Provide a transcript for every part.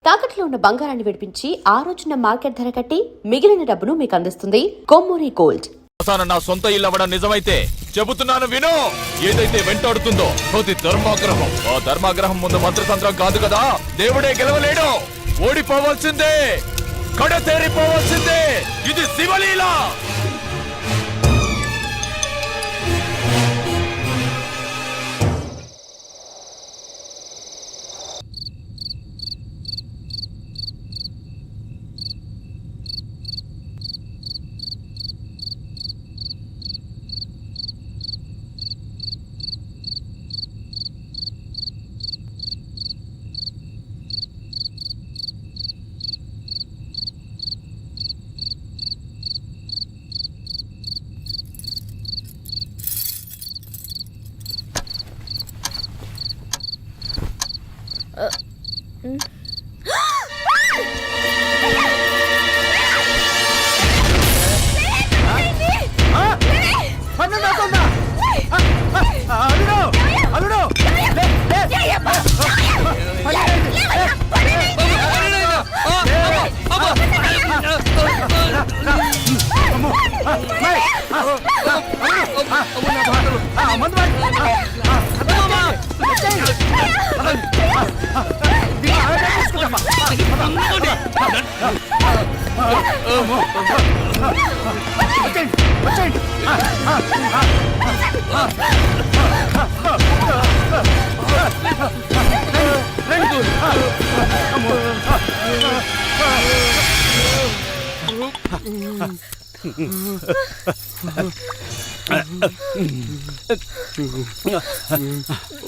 తాకట్లో ఉన్న బంగారాన్ని విడిపించి ఆ రోజున మార్కెట్ ధర కట్టి మిగిలిన డబ్బును మీకు అందిస్తుంది కొమ్మూరి గోల్డ్. నా సొంత ఇల్లు అవ్వడం నిజమైతే చెబుతున్నాను విను. ఏదైతే వెంటాడుతుందో అది ధర్మాగ్రహం. ఆ ధర్మాగ్రహం ముందు మంత్రతంత్రం కాదు కదా. దేవుడే గెలవలేడు. ఓడిపోవాల్సిందే, కడతేరిపోవాల్సిందే. ఇది శివలీల.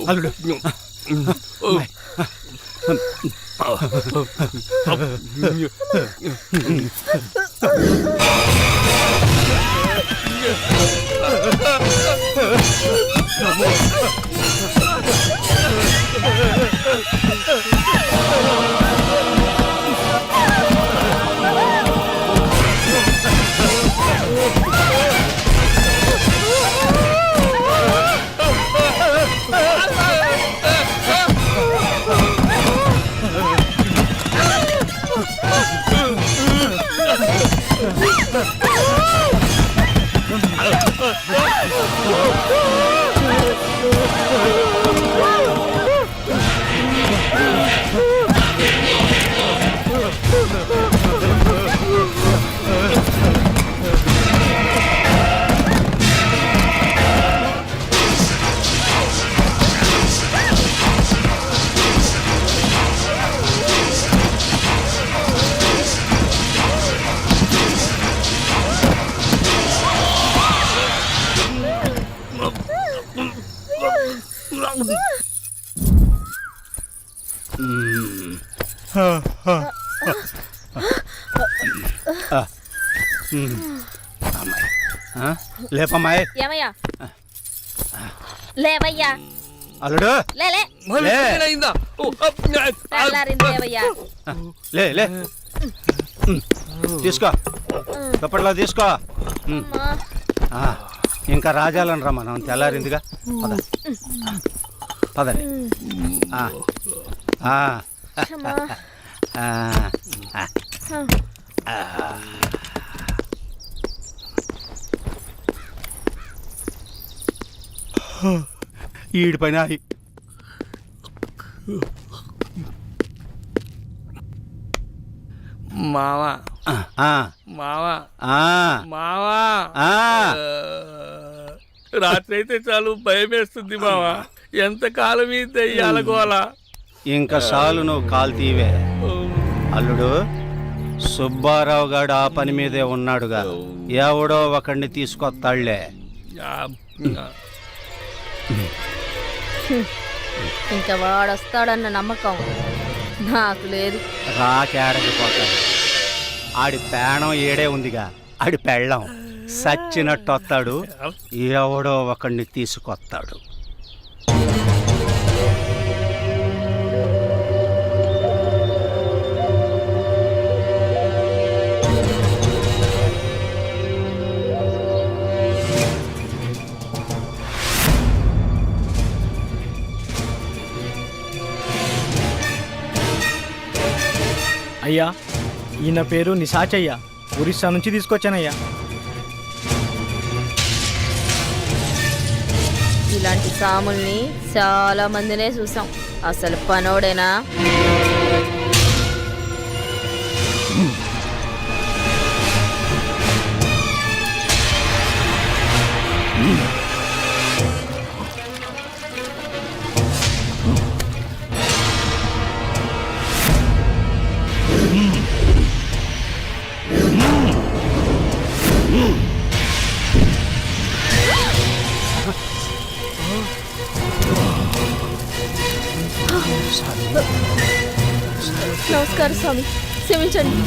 అల్లుడు లేపమ్మాయి. ఏమయ్యా లేవయ్యా. అల్లుడు లే లే తీసుకో, దుప్పట్లో తీసుకో. ఇంకా రాజాలను రా, మనం తెల్లారిందిగా. పద పదండి. ఈడి పైన మావా మావా మావా రాత్రి అయితే చాలు భయం వేస్తుంది మావా. ఎంతకాలం ఈ దెయ్యాల గోల. ఇంకా చాలు నువ్వు కాలు తీవే. అల్లుడు సుబ్బారావు గారు ఆ పని మీదే ఉన్నాడుగా. ఎవడో ఒకడిని తీసుకొస్తాళ్లే. ఇంకా వాడొస్తాడన్న నమ్మకం నాకు లేదు. రాకేడకి పోతాడు. ఆడి పేణం ఏడే ఉందిగా, ఆడి పెళ్ళం సచ్చినట్టు వస్తాడు. ఎవడో ఒకడిని తీసుకొస్తాడు. అయ్యా, ఈయన పేరు నిశాచయ్య, ఒరిస్సా నుంచి తీసుకొచ్చానయ్యా. ఇలాంటి సాముల్ని చాలా మందినే చూసాం. అసలు పనోడేనా? నమస్కారం స్వామి, క్షమించండి.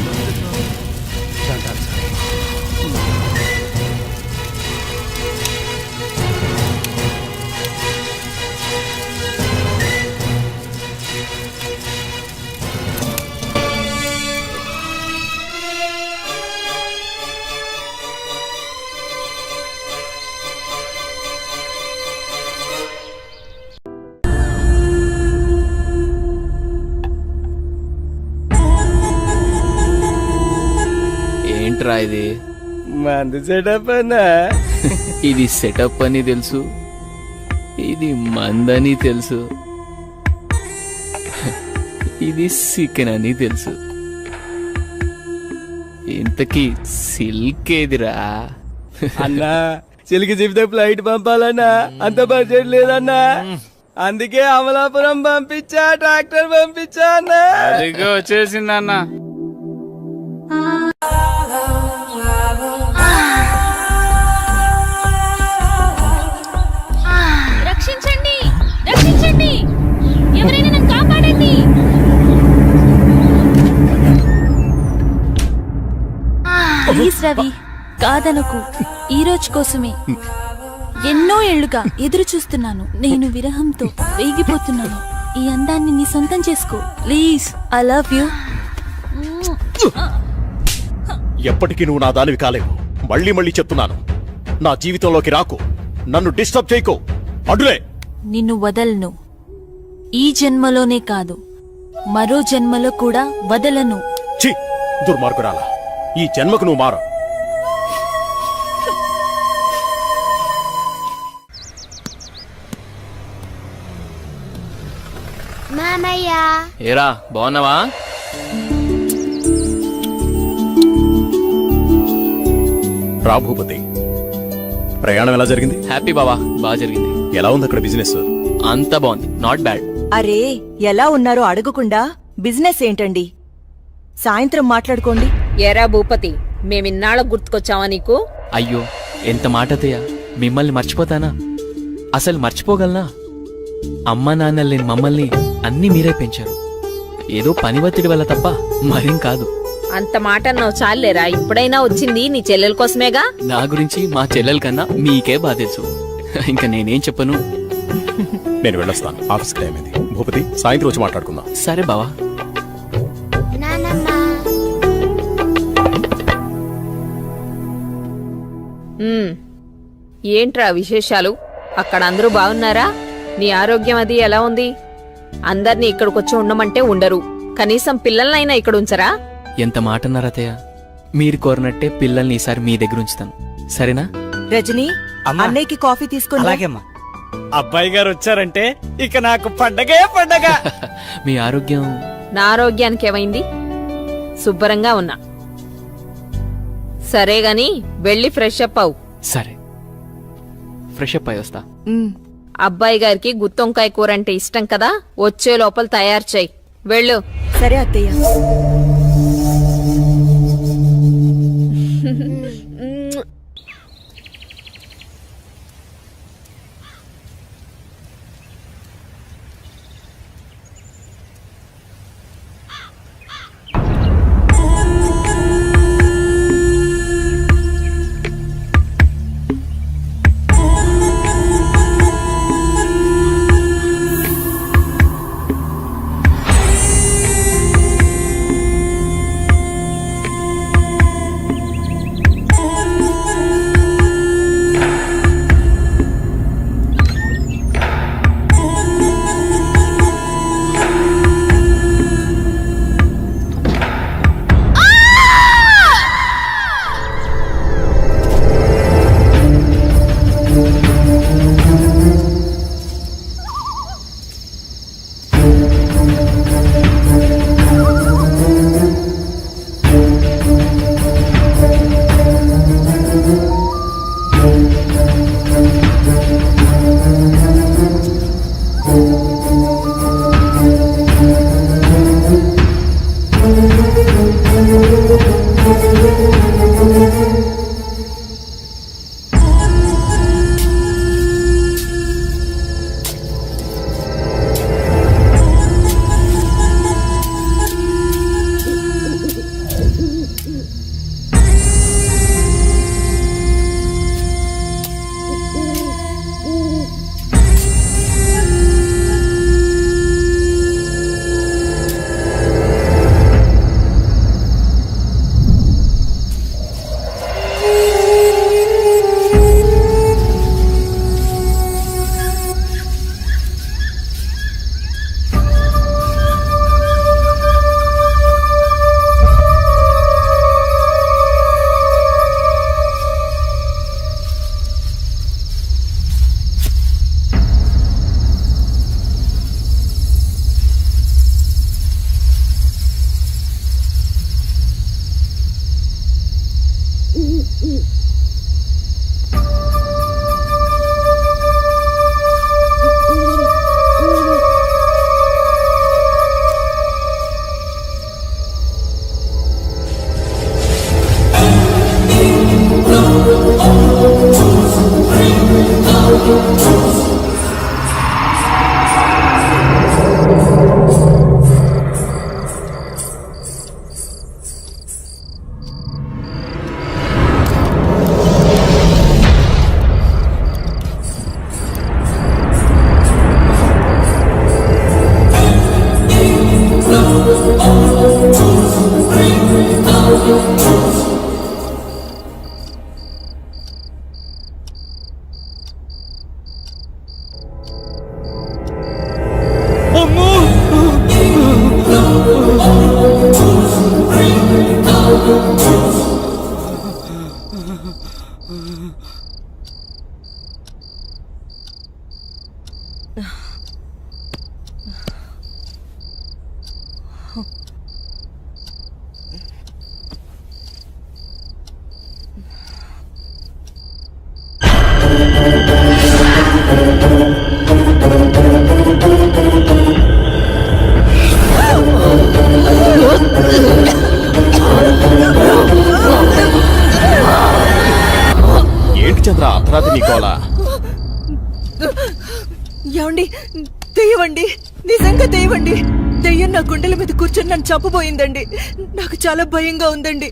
ఏంట్రా ఇది? మందు సెటప్ అన్నా. ఇది సెటప్ అని తెలుసు, ఇది మందని తెలుసు, ఇది చికెన్ అని తెలుసు. ఇంతకీ సిల్క్ ఏదిరా? అన్నా, చిలికి చెబితే ఫ్లైట్ పంపాలన్నా, అంత బడ్జెట్ లేదన్నా. అందుకే అమలాపురం పంపించా, ట్రాక్టర్ పంపించా అన్నా. అదిగో వచ్చేసిందన్నా. రక్షించండి, రక్షించండి, ఎవరైనా నన్ను కాపాడండి. ప్లీజ్ రవి, కాదనకు. ఈ రోజు కోసమే ఎన్నో ఏళ్లుగా ఎదురు చూస్తున్నాను. నేను విరహంతో వేగిపోతున్నాను. ఈ అందాన్ని నీ సొంతం చేసుకో ప్లీజ్. I love you. ఎప్పటికీ నువ్వు నా దానివి కాలేవు. మళ్ళీ మళ్ళీ చెప్తున్నాను, నా జీవితంలోకి రాకు, నన్ను డిస్టర్బ్ చేయకు. అడులే. నిన్ను వదలను. ఈ జన్మలోనే కాదు, మరో జన్మలో కూడా వదలను. ఛీ, దుర్మార్గురాలా, ఈ జన్మకు నువ్వు మారు. ఏరా, బాగున్నావా? రా భూపతి, ప్రయాణం ఎలా జరిగింది? హ్యాపీ బావా, బాగా జరిగింది. ఎలా ఉంది అక్కడ బిజినెస్? అంతా బాగుంది, నాట్ బ్యాడ్. అరే, ఎలా ఉన్నారో అడగకుండా బిజినెస్ ఏంటండి? సాయంత్రం మాట్లాడుకోండి. ఎరా భూపతి, మేమిన్నాళ్ళకు గుర్తుకొచ్చావా నీకు? అయ్యో, ఎంత మాట అత్తయ్య, మిమ్మల్ని మర్చిపోతానా? అసలు మర్చిపోగలనా? అమ్మా నాన్న లేని మమ్మల్ని అన్నీ మీరే పెంచారు. ఏదో పని ఒత్తిడి వల్ల తప్ప మరేం కాదు. అంత మాట అన్నావు చాలేరా. ఇప్పుడైనా వచ్చింది నీ చెల్లెల కోసమేగా. నా గురించి మా చెల్లెల కన్నా మీకే బాధ తెలుసు. ఇంకా నేనేం చెప్పను. నేను వెళ్ళొస్తాను, ఆఫీస్ టైం అయింది. భూపతి, సాయంత్రం వచ్చి మాట్లాడుకుందాం. సరే బావా. ఏంట్రా విశేషాలు? అక్కడ అందరూ బాగున్నారా? నీ ఆరోగ్యం అది ఎలా ఉంది? అందర్నీ ఇక్కడికొచ్చి ఉండమంటే ఉండరు, కనీసం పిల్లలనైనా ఇక్కడ ఉంచరా? ఎంత మాట అన్నారు అత్తయ్య. మీరు కోరినట్టే పిల్లల్ని ఈసారి మీ దగ్గర ఉంచుతాను, సరేనా? రజనీ, అన్నయ్యకి కాఫీ తీసుకుని. అలాగేమ్మా. అబ్బాయి గారు వచ్చారంటే ఇక నాకు పండగే పండగ. మీ ఆరోగ్యం? నా ఆరోగ్యానికి ఏమైంది? శుభ్రంగా ఉన్నా. సరే గాని వెళ్ళి ఫ్రెష్ అప్ అవు. సరే, ఫ్రెష్ అప్ అయి వస్తా. అబ్బాయి గారికి గుత్తొంకాయ కూర అంటే ఇష్టం కదా, వచ్చే లోపల తయారు చేయి. వెళ్ళు. సరే అత్తయ్య. ఏంటి చంద్ర అర్ధరాత్రి నీకోలా? ఏమండి, తెయ్యవండి, నిజంగా తెయ్యవండి. దెయ్యం నా గుండెల మీద కూర్చొని నన్ను చంపబోయిందండి. నాకు చాలా భయంగా ఉందండి.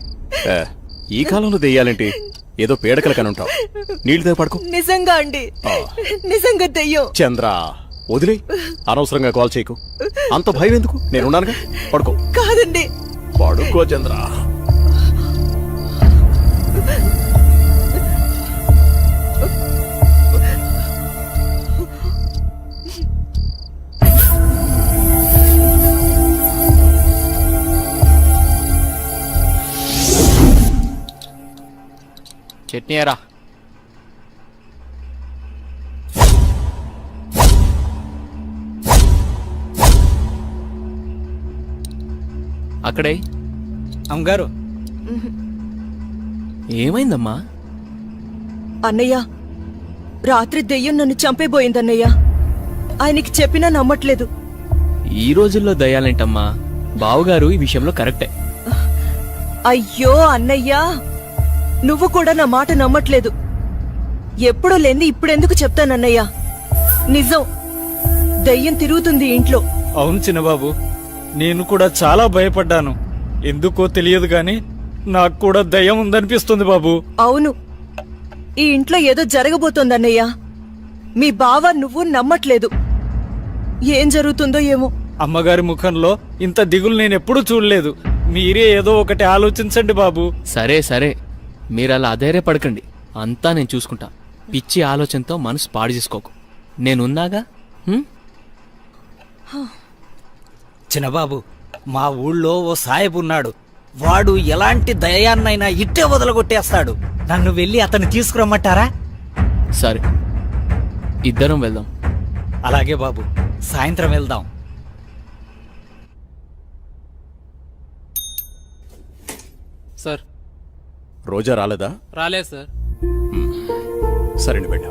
ఈ కాలంలో దెయ్యాలేంటి? ఏదో పీడకల కనుంటావు. నీళ్ళు పడుకో. నిజంగా అండి, నిజంగా దెయ్యం. చంద్ర వదిలే, అనవసరంగా కాల్ చేయకు. అంత భయం ఎందుకు? నేనున్నానుగా, పడుకో. కాదండి, పడుకో చంద్ర. చట్నీ ఎరా. అక్కడే. అమ్మగారు, ఏమైందమ్మా? అన్నయ్య, రాత్రి దెయ్యం నన్ను చంపేబోయిందన్నయ్య. ఆయనకి చెప్పినా నమ్మట్లేదు. ఈ రోజుల్లో దయ్యాలేంటమ్మా? బావుగారు ఈ విషయంలో కరెక్టే. అయ్యో అన్నయ్య, నువ్వు కూడా నా మాట నమ్మట్లేదు. ఎప్పుడూ లేని ఇప్పుడెందుకు చెప్తానన్నయ్య? నిజం, దెయ్యం తిరుగుతుంది ఇంట్లో. అవును చిన్నబాబు, నేను కూడా చాలా భయపడ్డాను. ఎందుకో తెలియదు గాని నాకు కూడా దయ్యం ఉందనిపిస్తుంది బాబు. అవును, ఈ ఇంట్లో ఏదో జరగబోతోందన్నయ్య. మీ బావ నువ్వు నమ్మట్లేదు. ఏం జరుగుతుందో ఏమో. అమ్మగారి ముఖంలో ఇంత దిగులు నేనెప్పుడూ చూడలేదు. మీరే ఏదో ఒకటి ఆలోచించండి బాబు. సరే సరే, మీరలా అధైర్యపడకండి. అంతా నేను చూసుకుంటా. పిచ్చి ఆలోచనతో మనసు పాడు చేసుకోకు. నేనున్నాగా. చిన్నబాబు, మా ఊళ్ళో ఓ సాయబు ఉన్నాడు. వాడు ఎలాంటి దయాన్నైనా ఇట్టే వదలగొట్టేస్తాడు. నన్ను వెళ్ళి అతన్ని తీసుకురమ్మంటారా? సరే, ఇద్దరం వెళ్దాం. అలాగే బాబు, సాయంత్రం వెళ్దాం. సార్, రోజా రాలేదా? రాలేదు సార్. సరేండి బిడ్డ.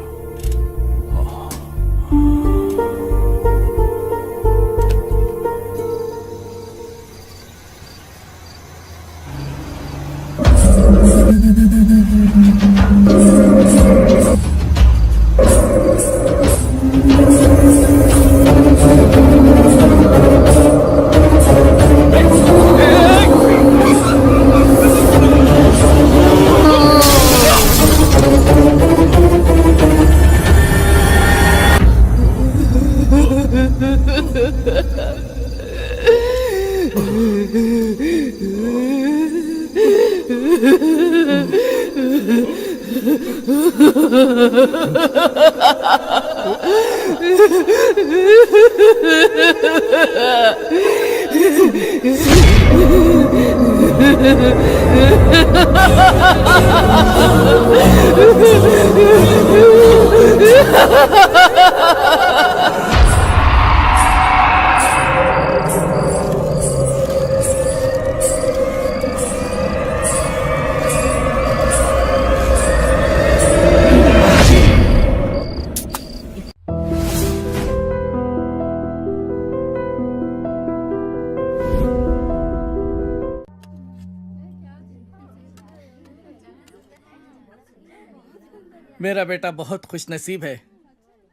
मेरा बेटा बहुत खुशनसीब है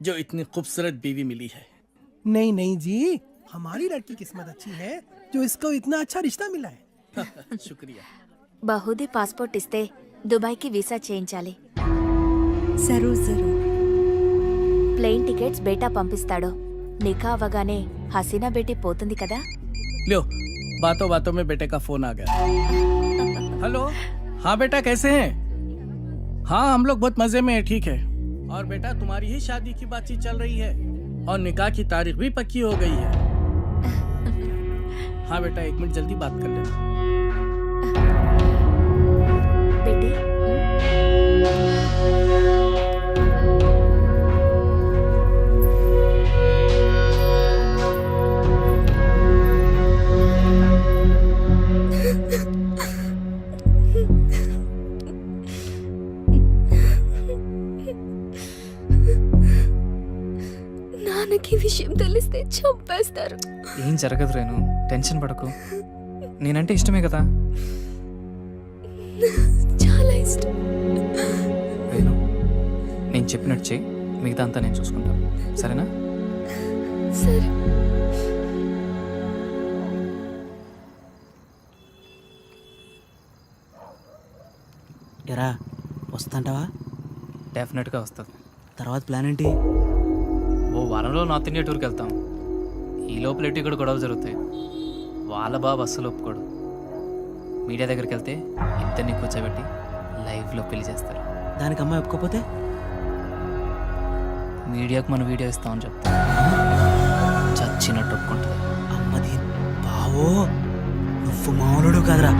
जो इतनी खूबसूरत बीवी मिली है। नहीं नहीं जी, हमारी लड़की किस्मत अच्छी है जो इसको इतना अच्छा रिश्ता मिला है। शुक्रिया। బహుదీ పాస్పోర్ట్ ఇస్తే దుబాయ్కి వీసా చేయించాలి. జరూర్ జరూర్. ప్లేన్ టికెట్స్ బేటా పంపిస్తాడు. నికా అవగానే హసీనా బేటీ పోతుంది కదా. लो, बातों बातों में बेटे का फोन आ गया। हेलो, हाँ बेटा कैसे हैं? हाँ हम लोग बहुत मजे में हैं, ठीक है। और बेटा तुम्हारी ही शादी की बातचीत चल रही है और निकाह की तारीख भी पक्की हो गई है। हाँ बेटा, 1 मिनट जल्दी बात कर लेना। बेटी, తెలిస్తే చంపేస్తారు. ఏం జరగదు రేణు, టెన్షన్ పడకు. నేనంటే ఇష్టమే కదా. చాలా ఇష్టం. రేణు, నేను చెప్పినట్టు చెయ్యి, మిగతా అంతా నేను చూసుకుంటాను, సరేనా? సరే. ఎరా వస్తాంటావా? డెఫినెట్గా వస్తుంది. తర్వాత ప్లాన్ ఏంటి? ఓ వారంలో నార్త్ ఇండియా టూర్కి వెళ్తాం. ఈ లోపల ఎటు ఇక్కడ గొడవలు జరుగుతాయి. వాళ్ళ బాబు అస్సలు ఒప్పుకోడు. మీడియా దగ్గరికి వెళ్తే ఇద్దరిని కూర్చోబెట్టి లైవ్లో పెళ్లి చేస్తారు. దానికి అమ్మాయి ఒప్పుకోపోతే మీడియాకు మన వీడియో ఇస్తామని చెప్తాం. చచ్చినట్టు ఒప్పుకుంటుంది. అమ్మది బావో, నువ్వు మామూలుడు కాదురా.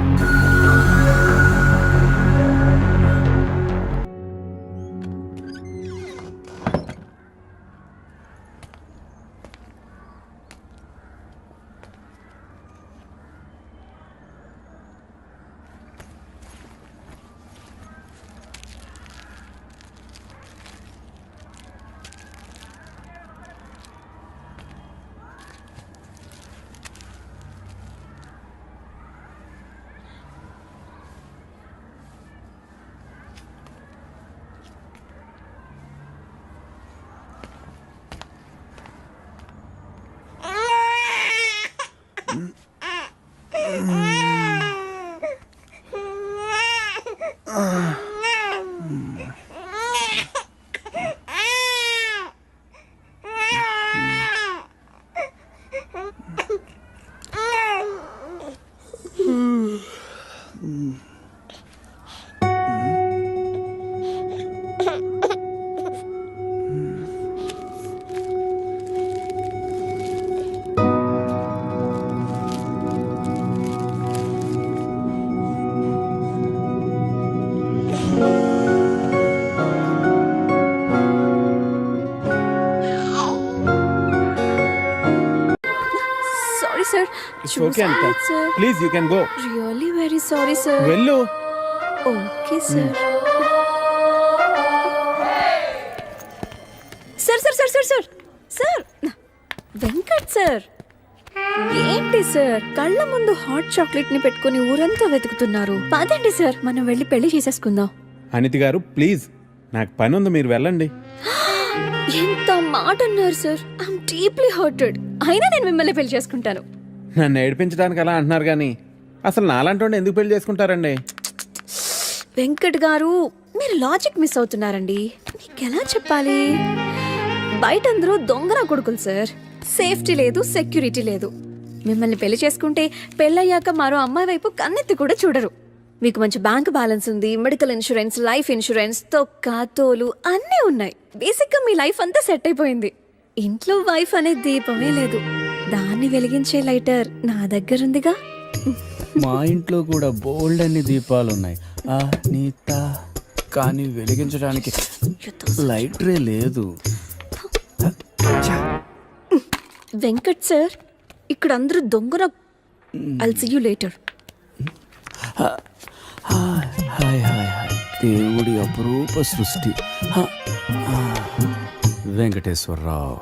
Sorry sir. Please you can go. Really very sorry sir. వెళ్ళు. Okay sir. Sir sir sir sir sir sir Venkat sir, ఏంటి సార్ కళ్ళ ముందు హాట్ చాక్లెట్ ని పెట్టుకుని ఊరంతా వెతుకుతున్నారు? పదండి సార్, మనం వెళ్ళి పెళ్లి చేసేసుకుందాం. అనితి గారు ప్లీజ్, నాకు పని ఉంది, మీరు వెళ్ళండి. ఎంత మాట అన్నారు సార్. I'm deeply hurted. అయినా నేను మిమ్మల్ని పెళ్లి చేసుకుంటాను. నన్ను ఏడిపించడానికి అలా అంటున్నారు కానీ అసలు నాలంటోండి ఎందుకు పెళ్లి చేసుకుంటారండి? వెంకట్ గారు, మీరు లాజిక్ మిస్ అవుతున్నారండి. మీకు ఎలా చెప్పాలి? బయట అందరూ దొంగన కొడుకులు సార్. సేఫ్టీ లేదు, సెక్యూరిటీ లేదు. మిమ్మల్ని పెళ్లి చేసుకుంటే పెళ్ళయ్యాక మరో అమ్మాయి వైపు కన్నెత్తి కూడా చూడరు. మీకు మంచి బ్యాంక్ బ్యాలెన్స్ ఉంది, మెడికల్ ఇన్సూరెన్స్, లైఫ్ ఇన్సూరెన్స్, తొక్క తోలు అన్నీ ఉన్నాయి. బేసిక్ గా మీ లైఫ్ అంతా సెట్ అయిపోయింది. ఇంట్లో వైఫ్ అనే దీపమే లేదు, దాన్ని వెలిగించే లైటర్ నా దగ్గర ఉందిగా. మా ఇంట్లో కూడా బోల్డ్ అన్ని దీపాలు ఉన్నాయి నీత, కానీ వెలిగించడానికి లైటరే లేదు. వెంకట్ సార్, ఇక్కడ అందరూ దొంగన. I'll see you later. Hi hi hi, దేవుడి అపురూప సృష్టి. వెంకటేశ్వరరావు,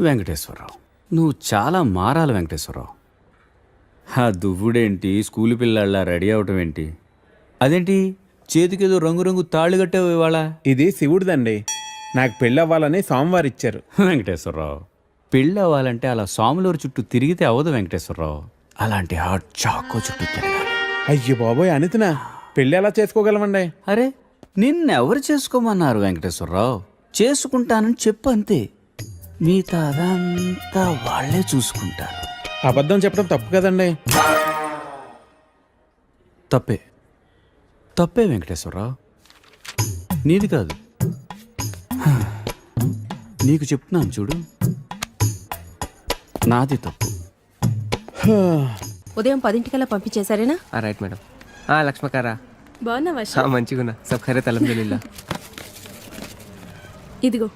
వెంకటేశ్వరరావు, నువ్వు చాలా మారాలి వెంకటేశ్వరరావు. ఆ దువ్వుడేంటి, స్కూల్ పిల్లల్లా రెడీ అవటం ఏంటి? అదేంటి చేతికేదో రంగురంగు తాళ్ళు కట్టావు ఇవాళ? ఇది శివుడిదండి, నాకు పెళ్ళి అవ్వాలని స్వామివారు ఇచ్చారు. వెంకటేశ్వరరావు, పెళ్ళి అవ్వాలంటే అలా స్వాములూరు చుట్టూ తిరిగితే అవ్వదు వెంకటేశ్వరరావు. అలాంటి హాట్ చాకో చుట్టూ తిరగాలి. అయ్యో బాబోయ్ అనితనా, పెళ్ళి ఎలా చేసుకోగలమండి? అరే నిన్నెవరు చేసుకోమన్నారు వెంకటేశ్వరరావు? చేసుకుంటానని చెప్పు అంతే, మిగతా అదంతా వాళ్లే చూసుకుంటారు. అబద్ధం చెప్పడం తప్పు కదండి. తప్పే, తప్పే వెంకటేశ్వరరావు, నీది కాదు. నీకు చెప్తున్నాను చూడు, నాది తప్పు. ఉదయం 10 పంపించేశారేనా? Right madam. లక్ష్మకారా బాగున్నావా? మంచిగున్నా, సబ్ ఖైరత్ అల్హమ్దులిల్లా. ఇదిగో.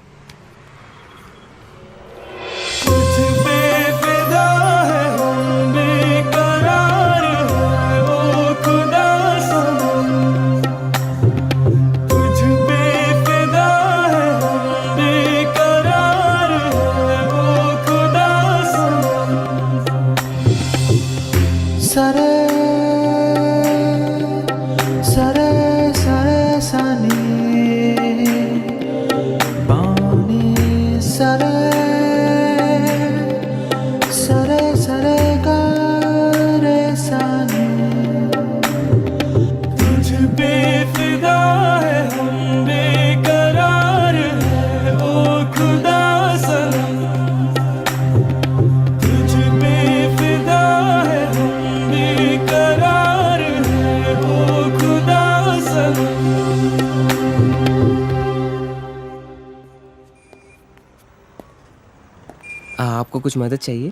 कुछ मदद चाहिए?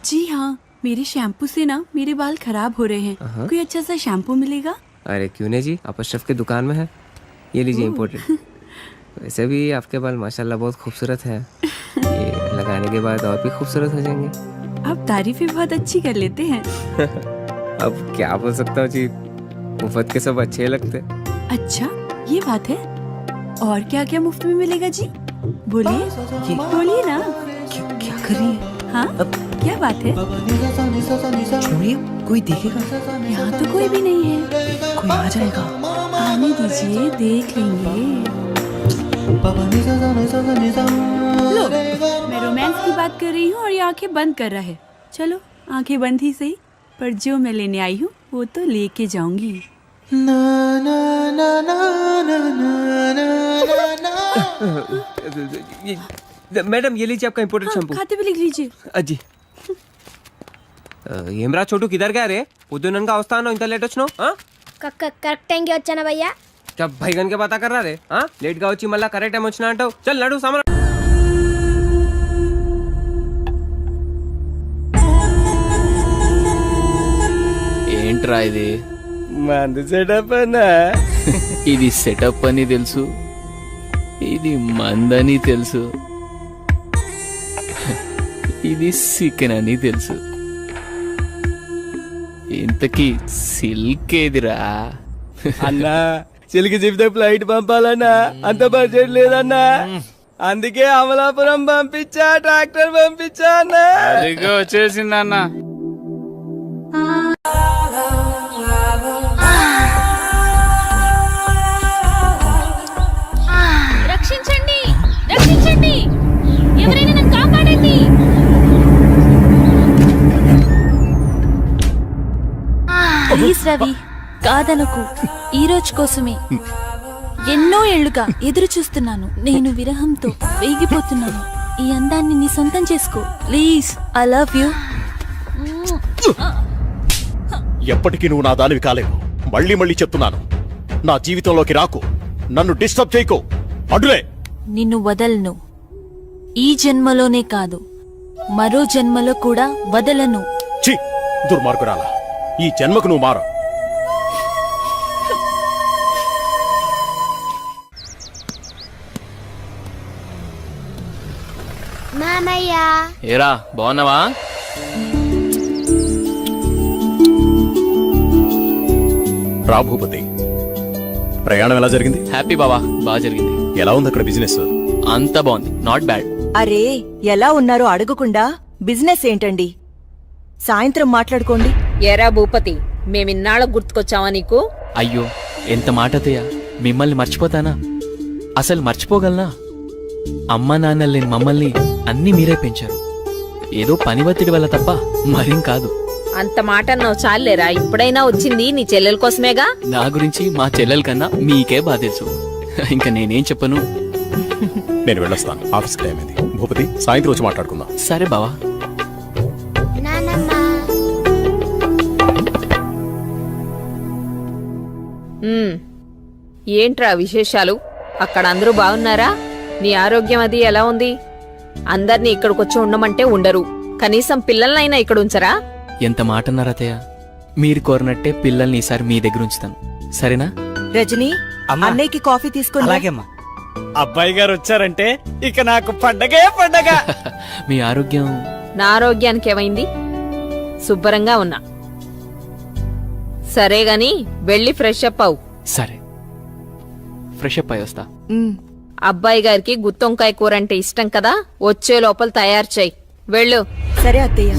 जी हाँ, मेरे शैम्पू से ना मेरे बाल खराब हो रहे हैं। कोई अच्छा सा शैम्पू मिलेगा? अरे क्यों नहीं जी, आप अशरफ की दुकान में है, ये लीजिए इम्पोर्टेड। वैसे भी आपके बाल माशाल्लाह बहुत खूबसूरत है, ये लगाने के बाद और भी खूबसूरत हो जाएंगे। आप तारीफें बहुत अच्छी कर लेते हैं। अब क्या बोल सकता हूँ जी, मुफ्त के सब अच्छे लगते। अच्छा, ये बात है। और क्या क्या मुफ्त में मिलेगा जी? बोलिए बोलिए ना। क्या कर रही है? हाँ, क्या बात है? छोड़िए, कोई देखेगा। यहाँ तो कोई भी नहीं है। कोई आ जाएगा। आने दीजिए, देख लेंगे। लो, मैं रोमांस की बात कर रही हूँ और ये आंखें बंद कर रहा है। चलो, आंखें बंद ही सही, पर जो मैं लेने आई हूँ वो तो लेके जाऊंगी। मैडम ये लीजिए आपका इम्पोर्टेड शैम्पू। खाते भी लिख लीजिए। अजी ఏమ్రా చోటు కిధర్ గయా రే పొద్దుననగా వస్తాను ఇంత లేట్ వచ్చినావు కరెక్ట్ టైంకి వచ్చానా భయ్యా क्या भैगन के बाता कर रहा रे लेट గా వచ్చి మళ్ళా కరెక్ట్ టైం వచ్చినా అంటావు చల్ నడు సామాన్ ఏంట్రా ఇది? మంది సెటప్ అన్నా ఇది సెటప్ అని తెలుసు, ఇది మందని తెలుసు, ఇది చికెన్ అని తెలుసు. ఇంతకీ సిల్క్ ఏదిరా? అన్నా చిలికి చెబితే ఫ్లైట్ పంపాలన్నా అంత బడ్జెట్ లేదన్నా, అందుకే అమలాపురం పంపించా, ట్రాక్టర్ పంపించా అన్నా. అదిగో వచ్చేసిందన్నా. రక్షించండి, రక్షించండి, ఎవరైనా నన్ను కాపాడండి. ప్లీజ్ రవి, కాదనకు. ఈ రోజు కోసమే ఎన్నో ఏళ్లుగా ఎదురు చూస్తున్నాను. నేను విరహంతో వేగిపోతున్నాను. ఈ అందాన్ని నీ సొంతం చేసుకో ప్లీజ్. I love you. ఎప్పటికీ నువ్వు నా దానివి కాలేవు. మళ్ళీ మళ్ళీ చెప్తున్నాను, నా జీవితంలోకి రాకు, నన్ను డిస్టర్బ్ చేయకు. అడ్డులే. నిన్ను వదలను. ఈ జన్మలోనే కాదు, మరో జన్మలో కూడా వదలను. ఛీ, దుర్మార్గురాలా, ఈ జన్మకు నువ్వు మారు. మామయ్య, ఏరా బాగున్నావా? రా భూపతి, ప్రయాణం ఎలా జరిగింది? హ్యాపీ బావా, బాగా జరిగింది. ఎలా ఉంది అక్కడ బిజినెస్? అంతా బాగుంది, నాట్ బ్యాడ్. అరే ఎలా ఉన్నారో అడగకుండా బిజినెస్ ఏంటండి? సాయంత్రం మాట్లాడుకోండి. ఎరా భూపతి, మేమిన్నాళ్ళకు గుర్తుకొచ్చావా నీకు? అయ్యో ఎంత మాట అత్తయ్య, మిమ్మల్ని మర్చిపోతానా? అసలు మర్చిపోగలనా? అమ్మా నాన్న లేని మమ్మల్ని అన్నీ మీరే పెంచారు. ఏదో పని ఒత్తిడి వల్ల తప్ప మరేం కాదు. అంత మాట అన్నావు చాలేరా. ఇప్పుడైనా వచ్చింది నీ చెల్లెల కోసమేగా. నా గురించి మా చెల్లెల కన్నా మీకే బాగా తెలుసు. ఇంకా నేనేం చెప్పను. నేను వెళ్ళొస్తాను, ఆఫీస్ టైం అయింది. భూపతి, సాయంత్రం వచ్చి మాట్లాడుకుందాం. సరే బావా. ఏంట్రా విశేషాలు? అక్కడ అందరూ బాగున్నారా? నీ ఆరోగ్యం అది ఎలా ఉంది? అందర్నీ ఇక్కడికొచ్చి ఉండమంటే ఉండరు, కనీసం పిల్లలనైనా ఇక్కడ ఉంచరా? ఎంత మాట అన్నారు అత్తయ్య. మీరు కోరినట్టే పిల్లల్ని ఈసారి మీ దగ్గర ఉంచుతాను, సరేనా? రజనీ, అన్నయ్యకి కాఫీ తీసుకుని. అలాగేమ్మా. అబ్బాయి గారు వచ్చారంటే ఇక నాకు పండగే పండగ. మీ ఆరోగ్యం? నా ఆరోగ్యానికి ఏమైంది? శుభ్రంగా ఉన్నా. సరే గాని వెళ్ళి ఫ్రెష్ అప్ అవు. సరే, ఫ్రెష్ అప్ అయి వస్తా. అబ్బాయి గారికి గుత్తొంకాయ కూర అంటే ఇష్టం కదా, వచ్చే లోపల తయారు చేయి. వెళ్ళు. సరే అత్తయ్య.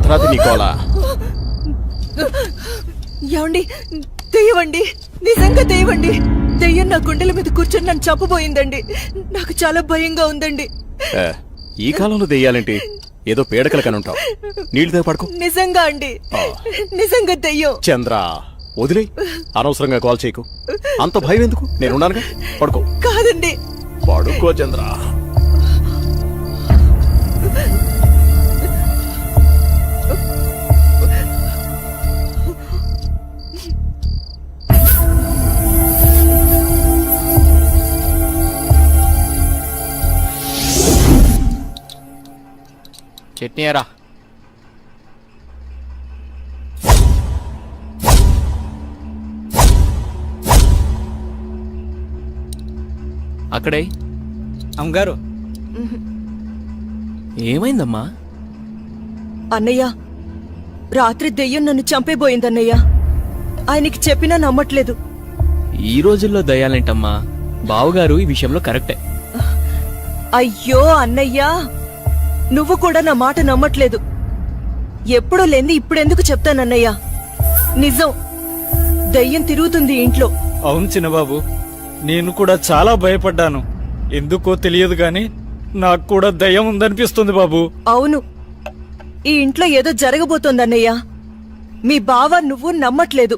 అర్ధరాత్రి నీ కోలా? ఏమండి, దెయ్యమండి, నిజంగా దెయ్యమండి. దెయ్యం నా గుండెల మీద కూర్చొని నన్ను చంపబోయిందండి. నాకు చాలా భయంగా ఉందండి. ఈ కాలంలో దెయ్యాలేంటి? ఏదో పీడకల కనుంటావు. నీళ్ళతో పడుకో. నిజంగా అండి, నిజంగా దెయ్యం. చంద్ర వదిలే, అనవసరంగా కాల్ చేయకు. అంత భయం ఎందుకు? నేనున్నానుగా, పడుకో. కాదండి, పడుకో చంద్ర. చట్నీ ఎరా. అక్కడే అమ్మగారు, ఏమైందమ్మా? అన్నయ్య, రాత్రి దెయ్యం నన్ను చంపేబోయిందన్నయ్య. ఆయనకి చెప్పినా నమ్మట్లేదు. ఈ రోజుల్లో దయాలేంటమ్మా, బావుగారు ఈ విషయంలో కరెక్టే. అయ్యో అన్నయ్యా, నువ్వు కూడా నా మాట నమ్మట్లేదు. ఎప్పుడో లేంది ఇప్పుడెందుకు చెప్తానన్నయ్యా? నిజం, దయ్యం తిరుగుతుంది ఇంట్లో. అవును చిన్నబాబు, నేను కూడా చాలా భయపడ్డాను. ఎందుకో తెలియదు గాని నాకు కూడా దయ్యం ఉందనిపిస్తుంది బాబు. అవును, ఈ ఇంట్లో ఏదో జరగబోతోందన్నయ్యా. మీ బావ నువ్వు నమ్మట్లేదు.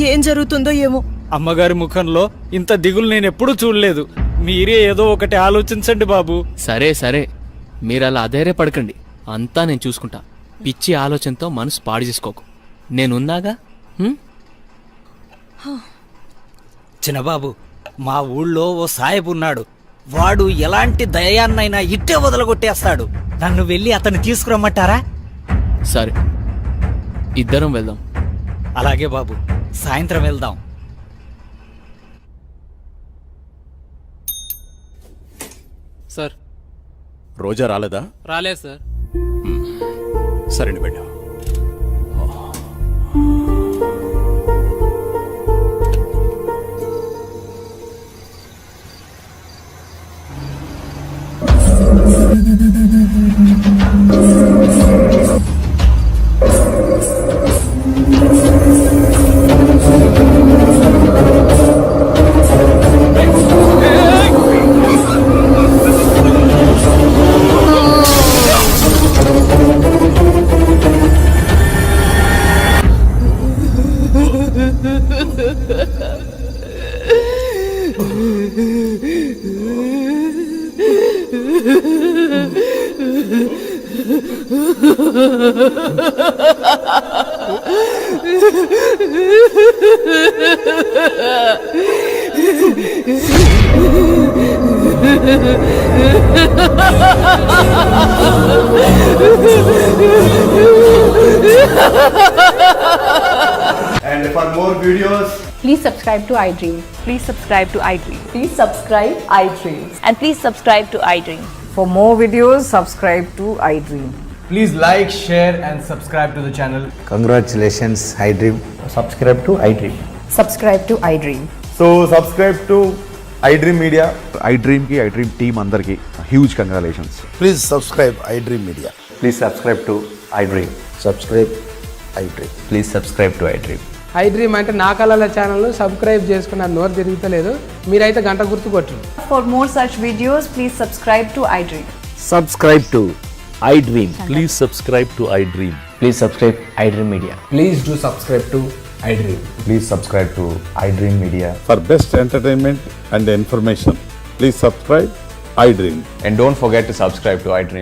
ఏం జరుగుతుందో ఏమో. అమ్మగారి ముఖంలో ఇంత దిగులు నేను ఎప్పుడూ చూడలేదు. మీరే ఏదో ఒకటి ఆలోచించండి బాబు. సరే సరే, మీరు అలా అధైర్యపడకండి. అంతా నేను చూసుకుంటా. పిచ్చి ఆలోచనతో మనసు పాడు చేసుకోకు. నేనున్నాగా. చిన్నబాబు, మా ఊళ్ళో ఓ సాయబు ఉన్నాడు. వాడు ఎలాంటి దయాన్నైనా ఇట్టే వదలగొట్టేస్తాడు. నన్ను వెళ్ళి అతన్ని తీసుకురమ్మంటారా? సరే, ఇద్దరం వెళ్దాం. అలాగే బాబు, సాయంత్రం వెళ్దాం. సార్, రోజా రాలేదా? రాలేదు సార్. సరే వెళ్ళు. And for more videos, Please subscribe to iDream. Please subscribe to iDream. Please subscribe iDream. And please subscribe to iDream. For more videos, subscribe to iDream. Please like, share and subscribe to the channel. congratulations, iDream. Subscribe to iDream. Subscribe to iDream. So subscribe to iDream Media. iDream ki iDream team andarki huge congratulations. Please subscribe iDream Media. Please subscribe to iDream. Subscribe iDream. Please subscribe to iDream. iDream అంటే నా కళల channel subscribe చేసుకున్న నోరు తిరుగుతలేదు. మీరైతే గంట గుర్తు కొట్టండి. For more such videos, please subscribe to iDream. Subscribe to iDream. Please subscribe to iDream. Please subscribe iDream Media. Please do subscribe to iDream. Please subscribe to iDream Media. For best entertainment and information, please subscribe iDream. And don't forget to subscribe to iDream.